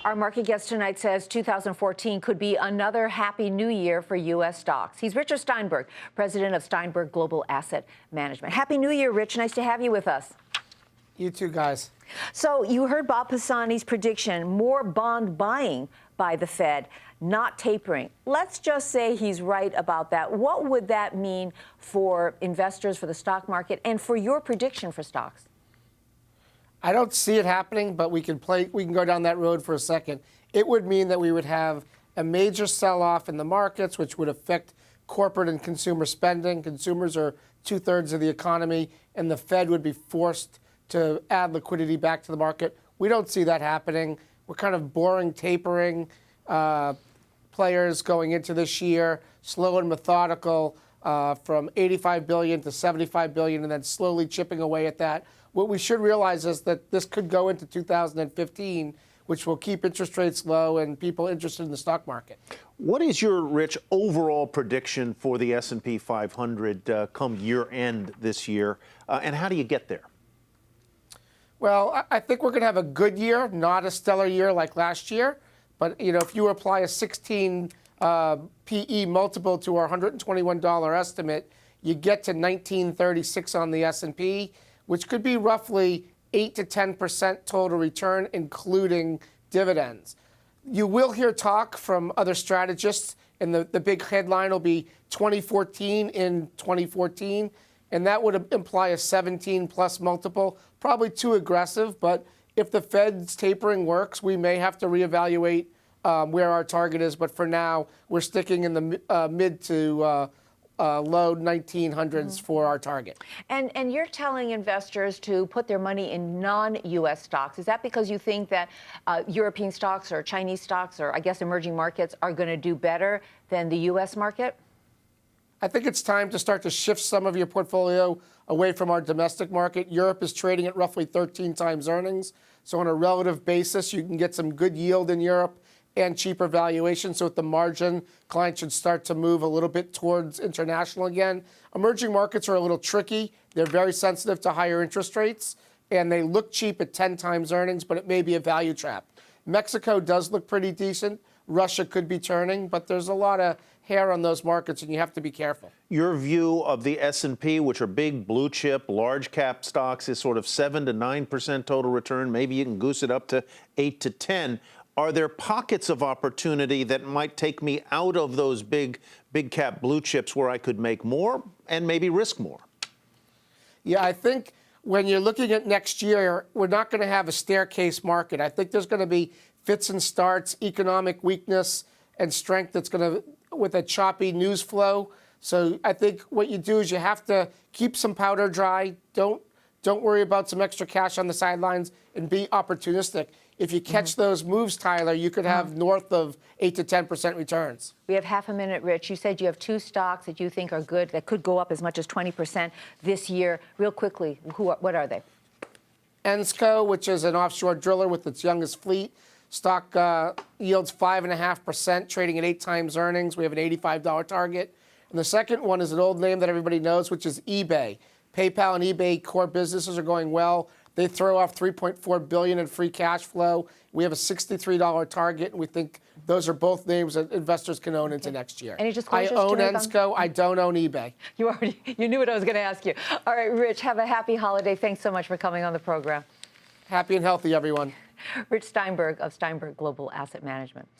Our market guest tonight says 2014 could be another happy new year for U.S. stocks. He's Richard Steinberg, president of Steinberg Global Asset Management. Happy New Year, Rich. Nice to have you with us. You too, guys. So you heard Bob Pisani's prediction, more bond buying by the Fed, not tapering. Let's just say he's right about that. What would that mean for investors, for the stock market, and for your prediction for stocks? I don't see it happening, but we can go down that road for a second. It would mean that we would have a major sell-off in the markets, which would affect corporate and consumer spending. Consumers are 2/3 of the economy, and the Fed would be forced to add liquidity back to the market. We don't see that happening. We're kind of boring, tapering players going into this year, slow and methodical, from 85 billion to 75 billion, and then slowly chipping away at that. What we should realize is that this could go into 2015, which will keep interest rates low and people interested in the stock market. What is your, Rich, overall prediction for the S&P 500 come year end this year, and how do you get there? Well, I think we're going to have a good year, not a stellar year like last year. But if you apply a 16 PE multiple to our $121 estimate, you get to 1936 on the S&P, which could be roughly 8 to 10% total return, including dividends. You will hear talk from other strategists, and the big headline will be 2014 in 2014, and that would imply a 17+ multiple. Probably too aggressive, but if the Fed's tapering works, we may have to reevaluate where our target is. But for now, we're sticking in the mid to low 1900s for our target. And you're telling investors to put their money in non-U.S. stocks. Is that because you think that European stocks or Chinese stocks or, I guess, emerging markets are going to do better than the U.S. market? I think it's time to start to shift some of your portfolio away from our domestic market. Europe is trading at roughly 13 times earnings. So on a relative basis, you can get some good yield in Europe and cheaper valuation. So at the margin, clients should start to move a little bit towards international again. Emerging markets are a little tricky. They're very sensitive to higher interest rates, and they look cheap at 10 times earnings, but it may be a value trap. Mexico does look pretty decent. Russia could be turning, but there's a lot of hair on those markets, and you have to be careful. Your view of the S&P, which are big blue chip, large cap stocks, is sort of 7 to 9% total return. Maybe you can goose it up to 8 to 10. Are there pockets of opportunity that might take me out of those big cap blue chips where I could make more and maybe risk more? Yeah, I think when you're looking at next year, we're not going to have a staircase market. I think there's going to be fits and starts, economic weakness and strength that's going to, with a choppy news flow. So I think what you do is you have to keep some powder dry. Don't worry about some extra cash on the sidelines, and be opportunistic. If you catch those moves, Tyler, you could have north of 8 to 10% returns. We have half a minute, Rich. You said you have two stocks that you think are good, that could go up as much as 20% this year. Real quickly, what are they? Ensco, which is an offshore driller with its youngest fleet. Stock yields 5.5%, trading at 8 times earnings. We have an $85 target. And the second one is an old name that everybody knows, which is eBay. PayPal and eBay core businesses are going well. They throw off $3.4 billion in free cash flow. We have a $63 target, and we think those are both names that investors can own into next year. Any disclosures I own Ensco. I don't own eBay. You knew what I was going to ask you. All right, Rich, have a happy holiday. Thanks so much for coming on the program. Happy and healthy, everyone. Rich Steinberg of Steinberg Global Asset Management.